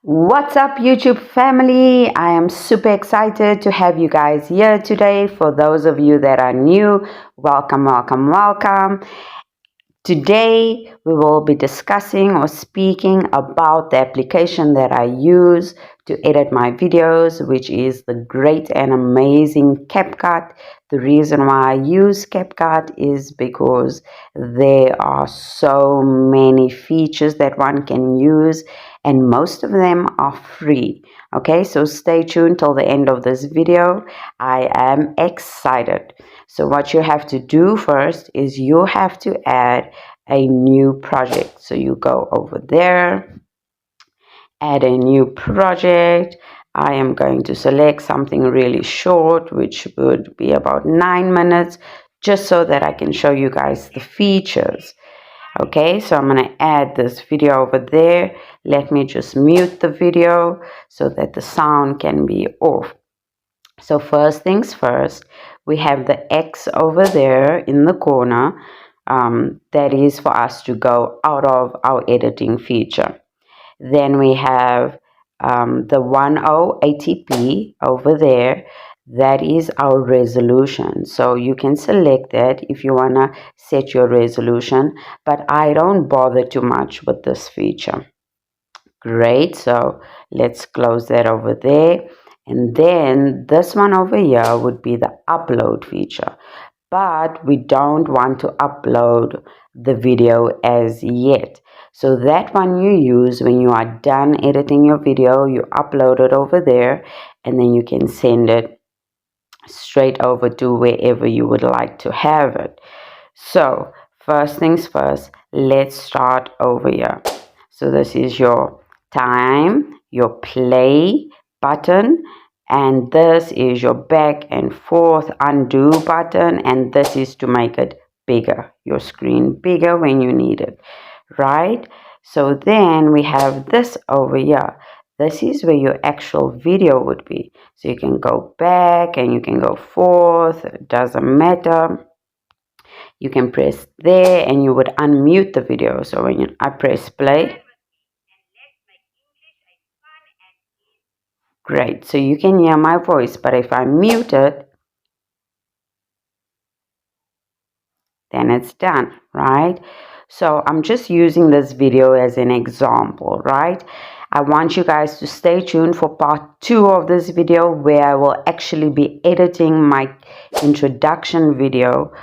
What's up, YouTube family? I am super excited to have you guys here today. For those of you that are new, welcome, welcome, welcome. Today, we will be discussing or speaking about the application that I use to edit my videos, which is the great and amazing CapCut. The reason why I use CapCut is because there are so many features that one can use, and most of them are free. Okay, so stay tuned till the end of this video. I am excited. So what you have to do first is you have to add a new project. So you go over there, add a new project. I am going to select something really short, which would be about 9 minutes, just so that I can show you guys the features. Okay, so I'm going to add this video over there. Let me just mute the video so that the sound can be off. So first things first, we have the X over there in the corner. That is for us to go out of our editing feature. Then we have the 1080p over there. That is our resolution. So you can select that if you want to set your resolution, but I don't bother too much with this feature. Great, so let's close that over there. And then this one over here would be the upload feature, but we don't want to upload the video as yet. So that one you use when you are done editing your video, you upload it over there, and then you can send it straight over to wherever you would like to have it. So first things first, let's start over here. So this is your time, your play button, and this is your back and forth undo button, and this is to make it bigger, your screen bigger when you need it, right? So then we have this over here. This is where your actual video would be. So you can go back and you can go forth, it doesn't matter. You can press there and you would unmute the video. So when I press play, great, so you can hear my voice, but if I mute it, then it's done, right? So I'm just using this video as an example, right? I want you guys to stay tuned for part 2 of this video, where I will actually be editing my introduction video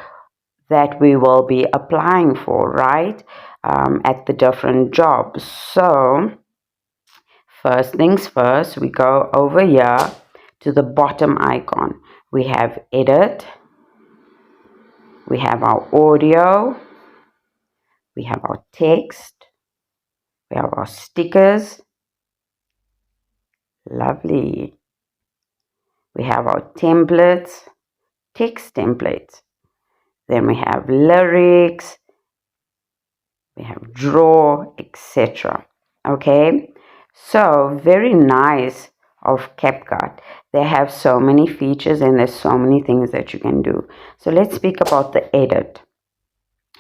that we will be applying for, right? At the different jobs. So first things first, we go over here to the bottom icon. We have edit, we have our audio, we have our text, we have our stickers, lovely. We have our templates, text templates. Then we have lyrics, we have draw, etc. Okay, so very nice of CapCut. They have so many features and there's so many things that you can do. So let's speak about the edit.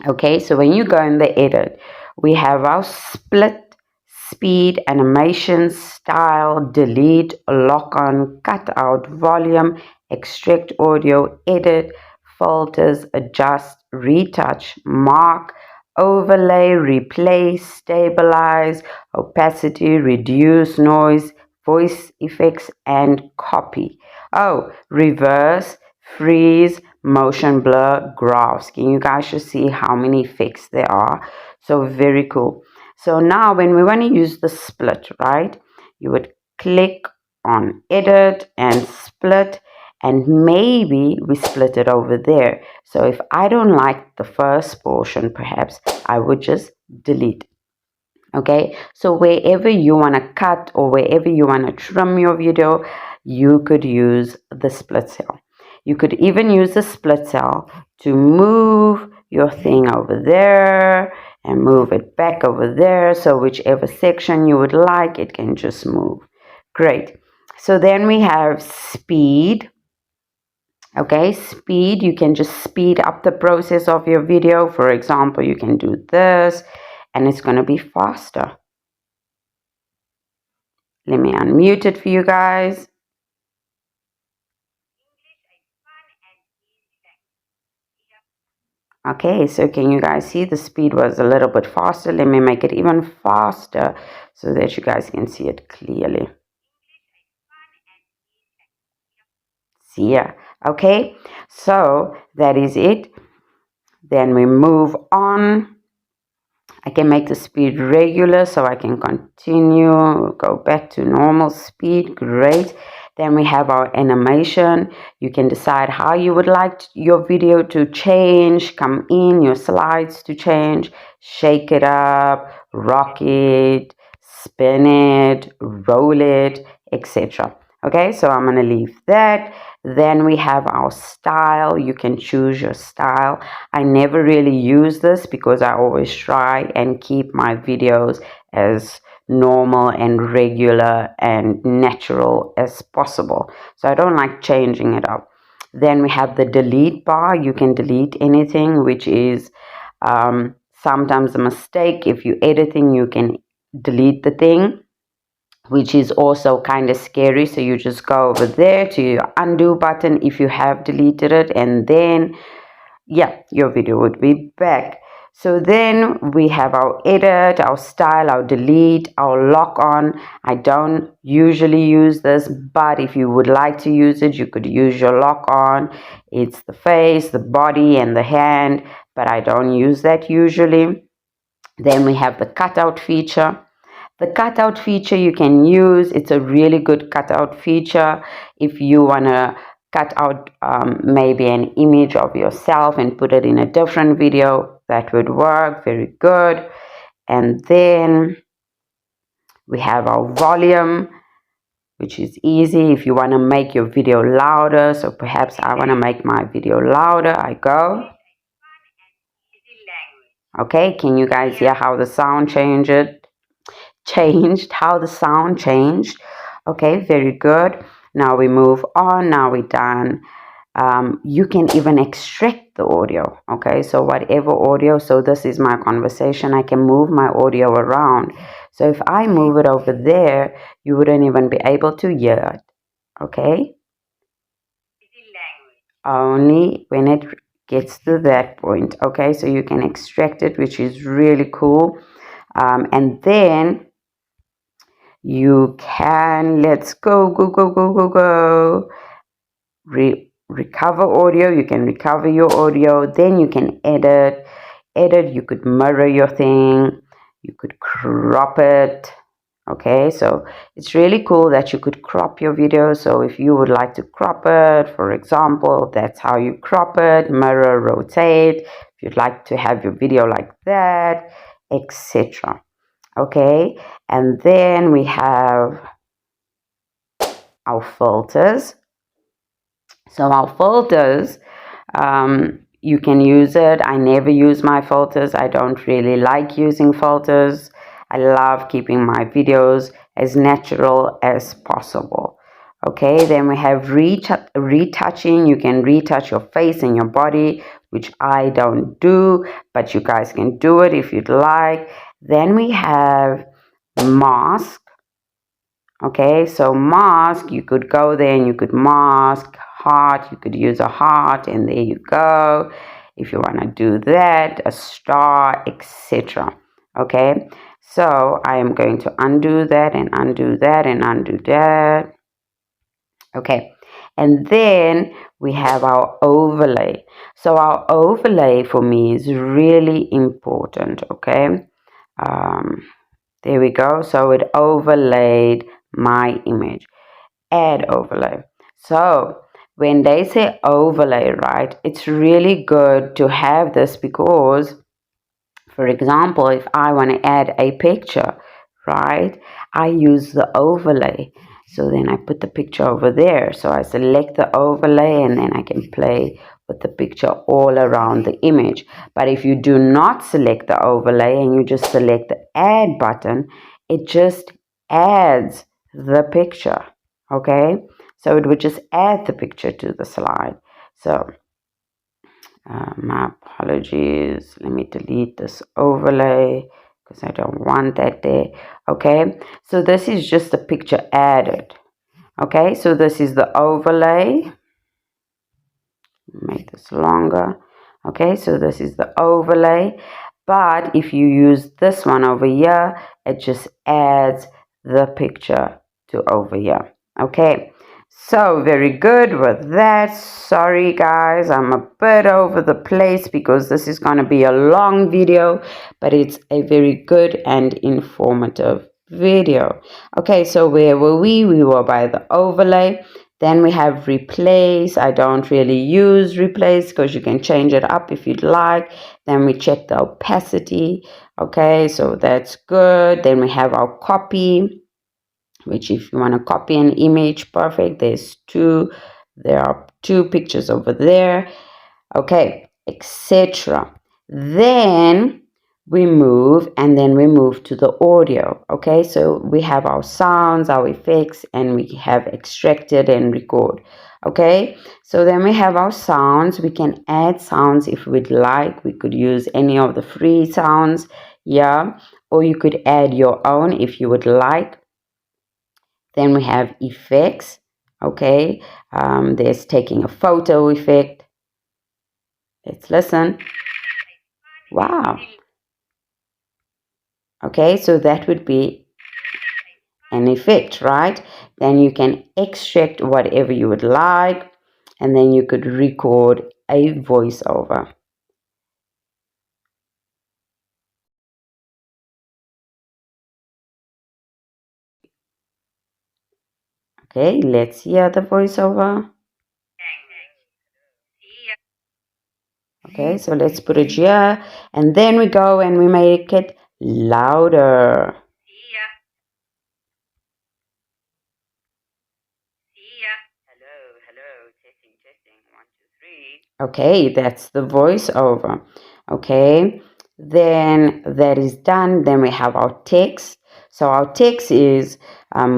Okay, so when you go in the edit, we have our split, speed, animation, style, delete, lock on, cut out, volume, extract audio, edit, filters, adjust, retouch, mark, overlay, replace, stabilize, opacity, reduce noise, voice effects, and copy. Oh, reverse, freeze, motion blur, graphs. Can you guys just see how many effects there are? So very cool. So now when we want to use the split, right, you would click on edit and split, and maybe we split it over there. So if I don't like the first portion, perhaps I would just delete. Okay, so wherever you want to cut or wherever you want to trim your video, you could use the split cell. You could even use the split cell to move your thing over there and move it back over there. So whichever section you would like, it can just move. Great. So then we have speed. Okay, speed, you can just speed up the process of your video. For example, you can do this and it's going to be faster. Let me unmute it for you guys. Okay, so can you guys see the speed was a little bit faster? Let me make it even faster so that you guys can see it clearly. See ya. Okay, so that is it. Then we move on. I can make the speed regular so I can continue, go back to normal speed. Great. Then we have our animation. You can decide how you would like your video to change, come in, your slides to change, shake it up, rock it, spin it, roll it, etc. Okay, so I'm going to leave that. Then we have our style. You can choose your style. I never really use this because I always try and keep my videos as normal and regular and natural as possible. So I don't like changing it up. Then we have the delete bar. You can delete anything, which is sometimes a mistake. If you're editing, you can delete the thing, which is also kind of scary. So you just go over there to your undo button if you have deleted it, and then yeah, your video would be back. So then we have our edit, our style, our delete, our lock on. I don't usually use this, but if you would like to use it, you could use your lock on. It's the face, the body, and the hand, but I don't use that usually. Then we have the cutout feature. The cutout feature you can use, it's a really good cutout feature if you want to cut out maybe an image of yourself and put it in a different video. That would work very good. And then we have our volume, which is easy if you want to make your video louder. So perhaps I want to make my video louder. I go. Okay, can you guys hear how the sound changed, how the sound changed? Okay, very good. Now we move on. Now we're done. You can even extract the audio. Okay, so whatever audio, so this is my conversation, I can move my audio around. So if I move it over there, you wouldn't even be able to hear it. Okay, only when it gets to that point. Okay, so you can extract it, which is really cool. And then you can, let's go recover audio. You can recover your audio, then you can edit. You could mirror your thing, you could crop it. Okay, so it's really cool that you could crop your video. So if you would like to crop it, for example, that's how you crop it. Mirror, rotate, if you'd like to have your video like that, etc. Okay, and then we have our filters. So our filters, you can use it. I never use my filters. I don't really like using filters. I love keeping my videos as natural as possible. Okay, then we have retouching. You can retouch your face and your body, which I don't do, but you guys can do it if you'd like. Then we have mask. Okay, so mask, you could go there and you could mask heart. You could use a heart, and there you go. If you want to do that, a star, etc. Okay, so I am going to undo that and undo that and undo that. Okay, and then we have our overlay. So our overlay for me is really important. Okay, there we go. So it overlaid my image. Add overlay. So when they say overlay, right, it's really good to have this because, for example, if I want to add a picture, right, I use the overlay. So then I put the picture over there. So I select the overlay and then I can play with the picture all around the image. But if you do not select the overlay and you just select the add button, it just adds the picture. Okay, so it would just add the picture to the slide. So my apologies, let me delete this overlay because I don't want that there. Okay, so this is just a picture added. Okay, so this is the overlay. Make this longer. Okay, so this is the overlay, but if you use this one over here, it just adds the picture to over here. Okay, so very good with that. Sorry guys, I'm a bit over the place because this is going to be a long video, but it's a very good and informative video. Okay, so where were we? We were by the overlay. Then we have replace. I don't really use replace because you can change it up if you'd like. Then we check the opacity. Okay, so that's good. Then we have our copy, which if you want to copy an image, perfect. There are two pictures over there. Okay, etc. Then we move to the audio. Okay, so we have our sounds, our effects, and we have extracted and record. Okay, so then we have our sounds. We can add sounds if we'd like. We could use any of the free sounds, yeah, or you could add your own if you would like. Then we have effects. Okay, there's taking a photo effect. Let's listen. Wow. Okay, so that would be an effect, right? Then you can extract whatever you would like, and then you could record a voiceover. Okay, let's hear the voiceover. Okay, so let's put it here, and then we go and we make it louder. Hello, testing, 1, 2, 3. Okay, that's the voiceover. Okay, then that is done. Then we have our text. So our text is,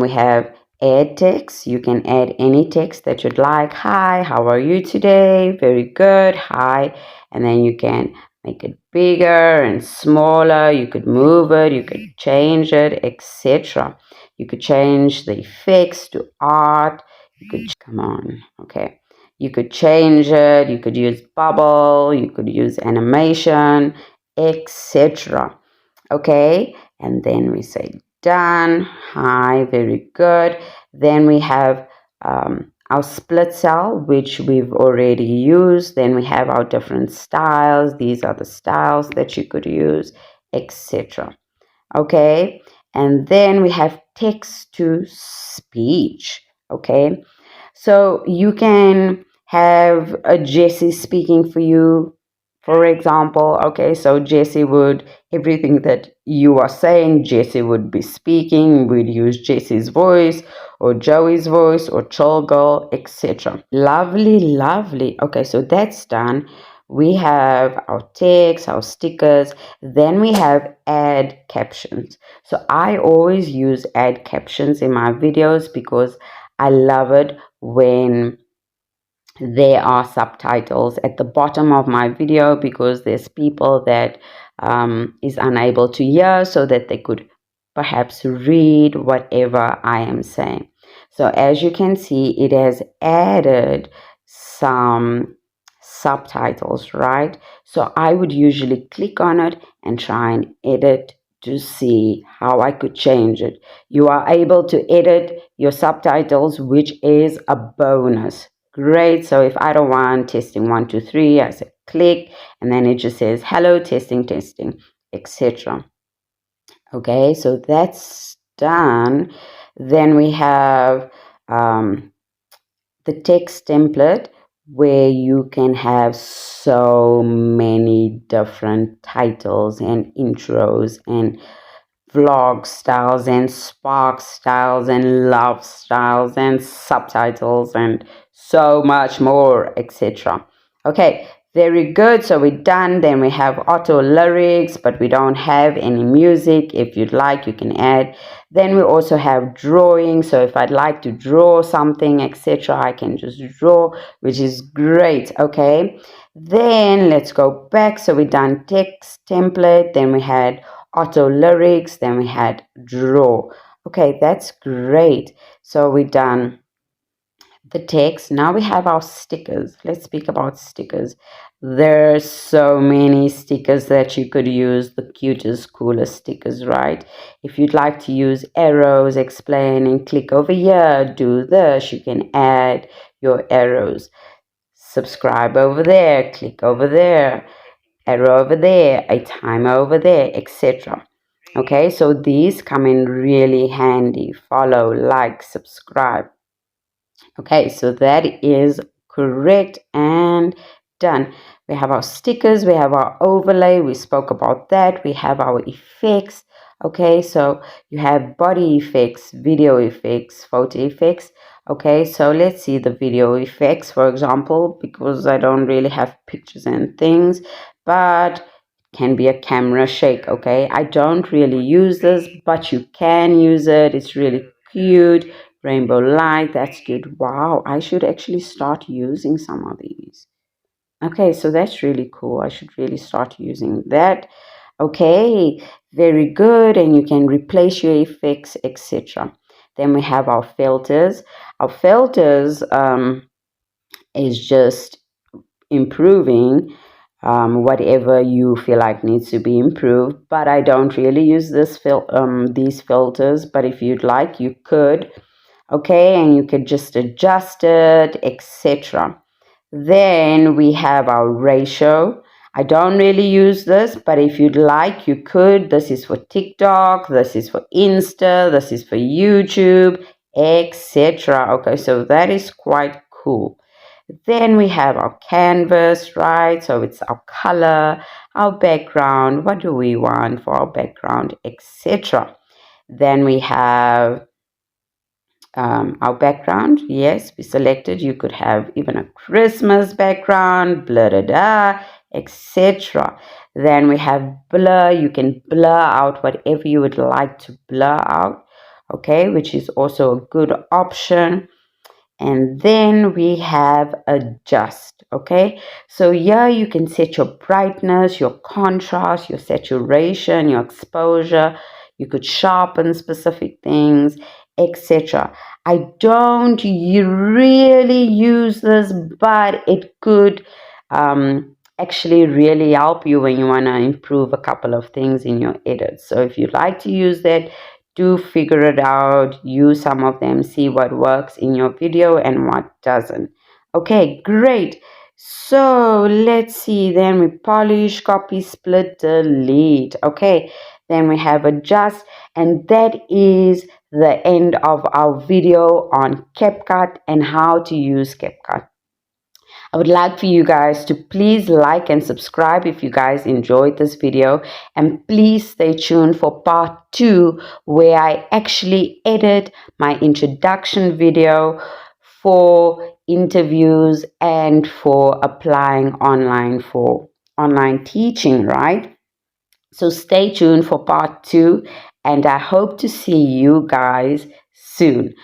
we have add text. You can add any text that you'd like. Hi, how are you today? Very good. Hi. And then you can make it bigger and smaller. You could move it, you could change it, etc. You could change the effects to art. You could, come on, okay. You could change it, you could use bubble, you could use animation, etc. Okay, and then we say done. Hi, very good. Then we have our split cell, which we've already used. Then we have our different styles. These are the styles that you could use, etc. Okay, and then we have text to speech. Okay, so you can have a Jessie speaking for you, for example. Okay, so Jessie would, everything that you are saying, Jessie would be speaking. We'd use Jessie's voice or Joey's voice or Chill Girl, etc. Lovely, lovely. Okay, so that's done. We have our text, our stickers, then we have add captions. So I always use add captions in my videos because I love it when there are subtitles at the bottom of my video, because there's people that is unable to hear, so that they could perhaps read whatever I am saying. So as you can see, it has added some subtitles, right? So I would usually click on it and try and edit to see how I could change it. You are able to edit your subtitles, which is a bonus. Great. So if I don't want testing 1, 2, 3, I say click, and then it just says hello, testing, etc. Okay, so that's done. Then we have the text template, where you can have so many different titles and intros and vlog styles and spark styles and love styles and subtitles and so much more, etc. Okay, very good. So we're done. Then we have auto lyrics, but we don't have any music. If you'd like, you can add. Then we also have drawing. So if I'd like to draw something, etc., I can just draw, which is great. Okay, then let's go back. So we done text template. Then we had auto lyrics, then we had draw. Okay, that's great. So we done the text. Now we have our stickers. Let's speak about stickers. There's so many stickers that you could use, the cutest, coolest stickers, right? If you'd like to use arrows, explain and click over here, do this, you can add your arrows. Subscribe over there, click over there, arrow over there, a timer over there, etc. Okay, so these come in really handy. Follow, like, subscribe. Okay, so that is correct and done. We have our stickers, we have our overlay, we spoke about that. We have our effects. Okay, so you have body effects, video effects, photo effects. Okay, so let's see the video effects, for example, because I don't really have pictures and things, but can be a camera shake. Okay, I don't really use this, but you can use it. It's really cute. Rainbow light, that's good. Wow, I should actually start using some of these. Okay, so that's really cool. I should really start using that. Okay, very good. And you can replace your effects, etc. Then we have our filters. Our filters is just improving whatever you feel like needs to be improved. But I don't really use these filters. But if you'd like, you could. Okay, and you could just adjust it, etc. Then we have our ratio. I don't really use this, but if you'd like, you could. This is for TikTok, this is for Insta, this is for YouTube, etc. Okay, so that is quite cool. Then we have our canvas, right? So it's our color, our background, what do we want for our background, etc. Then we have our background. Yes, we selected. You could have even a Christmas background, blah, blah, blah, etc. Then we have blur. You can blur out whatever you would like to blur out, okay, which is also a good option. And then we have adjust. Okay, so here you can set your brightness, your contrast, your saturation, your exposure. You could sharpen specific things, etc. I don't really use this, but it could actually really help you when you want to improve a couple of things in your edits. So if you'd like to use that, do figure it out, use some of them, see what works in your video and what doesn't. Okay, great. So let's see, then we polish, copy, split, delete. Okay, then we have adjust, and that is the end of our video on CapCut and how to use CapCut. I would like for you guys to please like and subscribe if you guys enjoyed this video, and please stay tuned for part 2 where I actually edit my introduction video for interviews and for applying online for online teaching, right? So stay tuned for part 2, and I hope to see you guys soon.